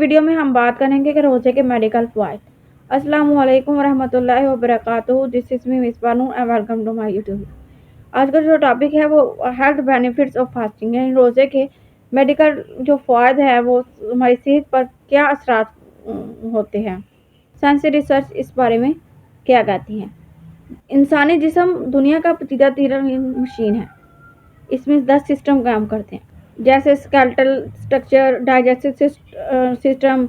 Video में हम बात करेंगे कि रोज़े के मेडिकल फ़वाइद। अस्सलामु अलैकुम वरहमतुल्लाहि वबरकातुहू। This is me Misba Noor and welcome to my YouTube. आज का जो टॉपिक है वो हेल्थ बेनिफिट्स ऑफ फास्टिंग, यानी रोज़े के मेडिकल जो फ़वाइद है वो हमारी सेहत पर क्या असरात होते हैं। साइंसी रिसर्च इस बारे में क्या कहती है। इंसानी जिस्म दुनिया का पसंदीदा तरीन मशीन है। इसमें 10 सिस्टम काम करते हैं, जैसे skeletal structure, digestive system,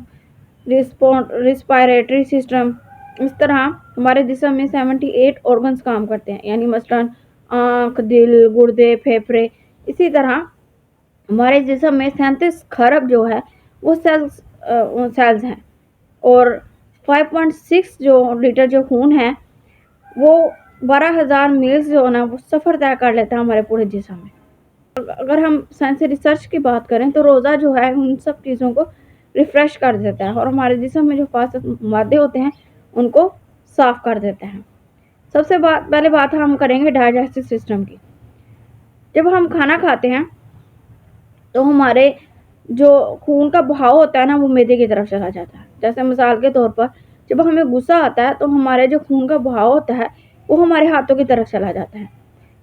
respiratory system. इस तरह हमारे जिस्म में 78 ऑर्गन्स काम करते हैं, यानी मसलन आँख, दिल, गुर्दे, फेफड़े। इसी तरह हमारे जिस्म में 37 खरब जो है वो सेल्स हैं, और 5.6 जो लीटर जो खून है वो 12,000 मील्स जो है ना वो सफ़र तय कर लेता है हमारे पूरे जिस्म में। अगर हम साइंसी रिसर्च की बात करें तो रोज़ा जो है उन सब चीज़ों को रिफ़्रेश कर देता है और हमारे जिस्म में जो फासिद मादे होते हैं उनको साफ़ कर देता है। सबसे पहले बात हम करेंगे डाइजेस्टिव सिस्टम की। जब हम खाना खाते हैं तो हमारे जो खून का बहाव होता है ना वो मैदे की तरफ चला जाता है। जैसे मिसाल के तौर पर जब हमें गुस्सा आता है तो हमारे जो खून का बहाव होता है वो हमारे हाथों की तरफ चला जाता है।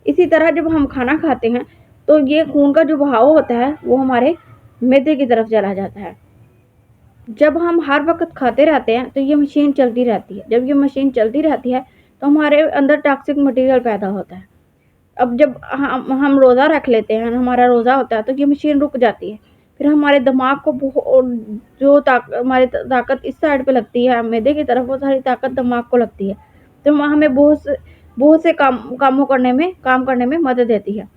इसी तरह जब हम खाना खाते हैं तो ये खून का जो बहाव होता है वो हमारे मैदे की तरफ चला जाता है। जब हम हर वक्त खाते रहते हैं तो ये मशीन चलती रहती है। जब ये मशीन चलती रहती है तो हमारे अंदर टॉक्सिक मटेरियल पैदा होता है। अब जब हम रोज़ा रख लेते हैं, हमारा रोज़ा होता है, तो ये मशीन रुक जाती है। फिर हमारे दिमाग को जो हमारी ताकत इस साइड पे लगती है मैदे की तरफ, वो सारी ताकत दिमाग को लगती है, तो हमें बहुत से काम करने में मदद देती है।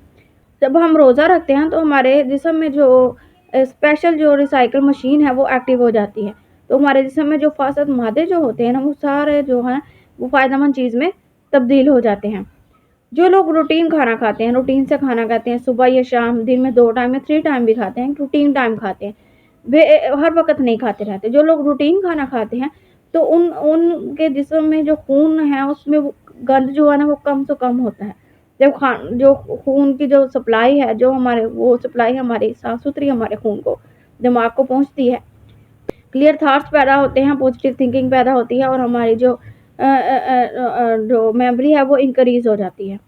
जब हम रोज़ा रखते हैं तो हमारे जिस्म में जो स्पेशल जो रिसाइकल मशीन है वो एक्टिव हो जाती है, तो हमारे जिस्म में जो फासिद मादे जो होते हैं ना वो सारे जो हैं वो फ़ायदेमंद चीज़ में तब्दील हो जाते हैं। जो लोग रूटीन खाना खाते हैं, रूटीन से खाना खाते हैं, सुबह या शाम, दिन में 2 टाइम या 3 टाइम भी खाते हैं, रूटीन टाइम खाते हैं, वे हर वक्त नहीं खाते रहते। जो लोग रूटीन खाना खाते हैं तो उनके जिस्म में जो खून है उसमें वो गंद जो है ना वो कम से कम होता है। जब जो खून की जो सप्लाई है, जो हमारे वो सप्लाई हमारी साफ सुथरी हमारे खून को दिमाग को पहुंचती है, क्लियर थाट्स पैदा होते हैं, पॉजिटिव थिंकिंग पैदा होती है, और हमारी जो मेमोरी है वो इंक्रीज़ हो जाती है।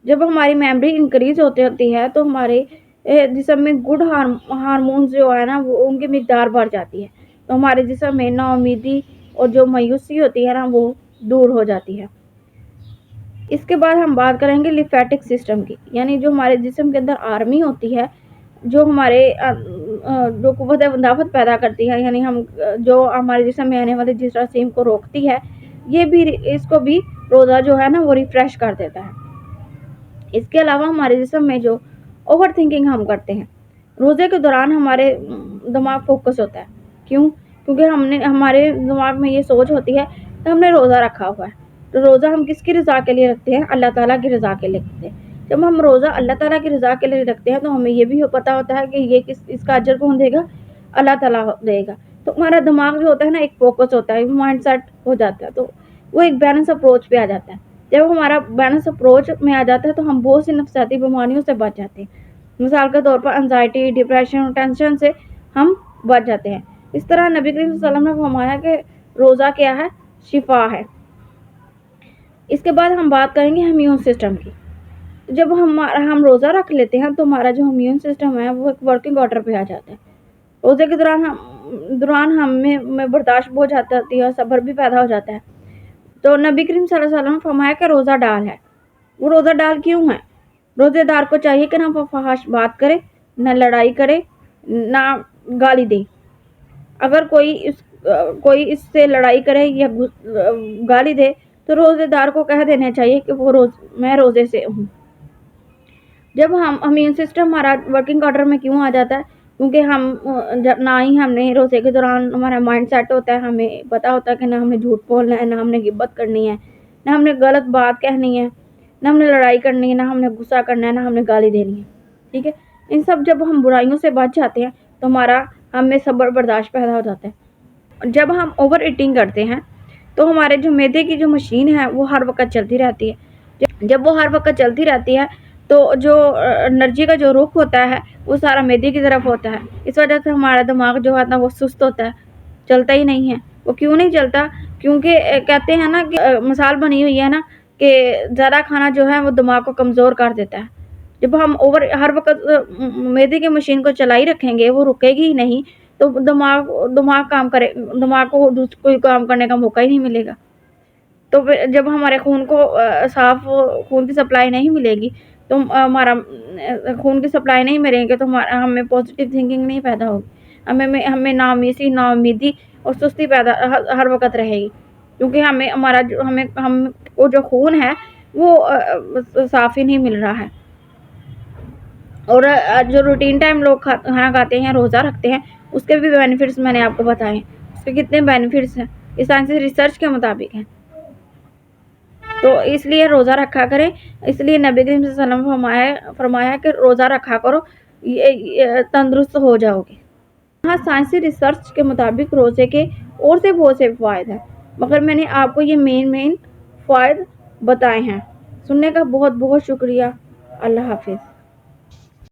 जब हमारी मेमोरी इंक्रीज़ होती है तो हमारे जिस्म में गुड हार्मोन्स जो है ना वो उनकी मिकदार बढ़ जाती है, तो हमारे जिस्म में नाउमीदी और जो मायूसी होती है ना वो दूर हो जाती है। इसके बाद हम बात करेंगे लिम्फेटिक सिस्टम की, यानी जो हमारे जिस्म के अंदर आर्मी होती है, जो हमारे जो कुव्वत मुदाफ़त पैदा करती है, यानी हम जो हमारे जिस्म में आने वाले जरासीम को रोकती है, ये भी इसको भी रोज़ा जो है ना वो रिफ़्रेश कर देता है। इसके अलावा हमारे जिस्म में जो ओवर थिंकिंग हम करते हैं, रोज़े के दौरान हमारे दिमाग फोकस होता है। क्यों? क्योंकि हमारे दिमाग में ये सोच होती है कि हमने रोज़ा रखा हुआ है, तो रोज़ा हम किसकी रज़ा के लिए रखते हैं? अल्लाह ताला की रज़ा के लिए रखते हैं। जब हम रोज़ा अल्लाह ताला की रज़ा के लिए रखते हैं तो हमें ये भी पता होता है कि ये इसका अजर कौन देगा? अल्लाह ताला देगा। तो हमारा दिमाग जो होता है ना एक फोकस होता है, माइंड सेट हो जाता है, तो वो एक बैलेंस अप्रोच पे आ जाता है। जब हमारा बैलेंस अप्रोच में आ जाता है तो हम बहुत सी नफसियाती बीमारियों से बच जाते हैं। मिसाल के तौर पर एंजाइटी, डिप्रेशन, टेंशन से हम बच जाते हैं। इस तरह नबी करीम सल्लल्लाहु अलैहि वसल्लम ने फरमाया कि रोज़ा क्या है? शिफा है। इसके बाद हम बात करेंगे इम्यून सिस्टम की। जब हम रोज़ा रख लेते हैं तो हमारा जो इम्यून सिस्टम है वो एक वर्किंग ऑर्डर पे आ जाता है। रोज़े के दौरान हमें बर्दाश्त बहुत ज़्यादा होती है और सब्र भी पैदा हो जाता है। तो नबी करीम सल्लल्लाहु अलैहि वसल्लम ने फरमाया कि रोज़ा डाल है। वो रोज़ा डाल क्यों है? रोज़ेदार को चाहिए कि ना वो फहाश बात करे, ना लड़ाई करे, ना गाली दे। अगर कोई इससे लड़ाई करे या गाली दे तो रोज़ेदार को कह देना चाहिए कि मैं रोज़े से हूँ। जब हम इम्यून सिस्टम हमारा वर्किंग ऑर्डर में क्यों आ जाता है? क्योंकि जब ना ही हमने रोज़े के दौरान हमारा माइंड सेट होता है, हमें पता होता है कि ना हमने झूठ बोलना है, ना हमने गिबत करनी है, ना हमने गलत बात कहनी है, ना हमने लड़ाई करनी है, ना हमने गुस्सा करना है, ना हमने गाली देनी है। ठीक है, इन सब जब हम बुराइयों से बच जाते हैं तो हमें सब्र बर्दाश्त पैदा हो जाता है। जब हम ओवर ईटिंग करते हैं तो हमारे जो मैदे की जो मशीन है वो हर वक्त चलती रहती है। जब वो हर वक्त चलती रहती है तो जो एनर्जी का जो रुख होता है वो सारा मैदे की तरफ होता है। इस वजह से हमारा दिमाग जो है ना वो सुस्त होता है چلتا ہی نہیں ہے. وہ کیوں نہیں چلتا؟ کیونکہ کہتے ہیں نا کہ مثال بنی ہوئی ہے نا کہ زیادہ کھانا جو ہے وہ دماغ کو کمزور کر دیتا ہے. جب ہم ہر وقت معدے کی مشین کو چلائی رکھیں گے، وہ رکے گی ہی نہیں، تو دماغ کو کوئی کام کرنے کا موقع ہی نہیں ملے گا. تو پھر جب ہمارے خون کو صاف خون کی سپلائی نہیں ملے گی، تو ہمارا خون کی سپلائی نہیں ملے گی، تو ہمیں پازیٹیو تھنکنگ نہیں پیدا ہوگی. ہمیں ناامیدی اور سستی پیدا ہر وقت رہے گی، کیونکہ ہم کو جو خون ہے وہ صاف ہی نہیں مل رہا ہے. اور جو روٹین ٹائم لوگ کھانا کھاتے ہیں، روزہ رکھتے ہیں، اس کے بھی بینیفٹس میں نے آپ کو بتائے ہیں. اس کے کتنے بینیفٹس ہیں یہ سائنسی ریسرچ کے مطابق ہیں. تو اس لیے روزہ رکھا کریں. اس لیے نبی کریم صلی اللہ علیہ وسلم فرمایا کہ روزہ رکھا کرو، یہ تندرست ہو جاؤ گے. ہاں، سائنسی ریسرچ کے مطابق روزے کے اور سے بہت سے فوائد ہیں، مگر میں نے آپ کو یہ مین فوائد بتائے ہیں. سننے کا بہت بہت شکریہ. اللہ حافظ.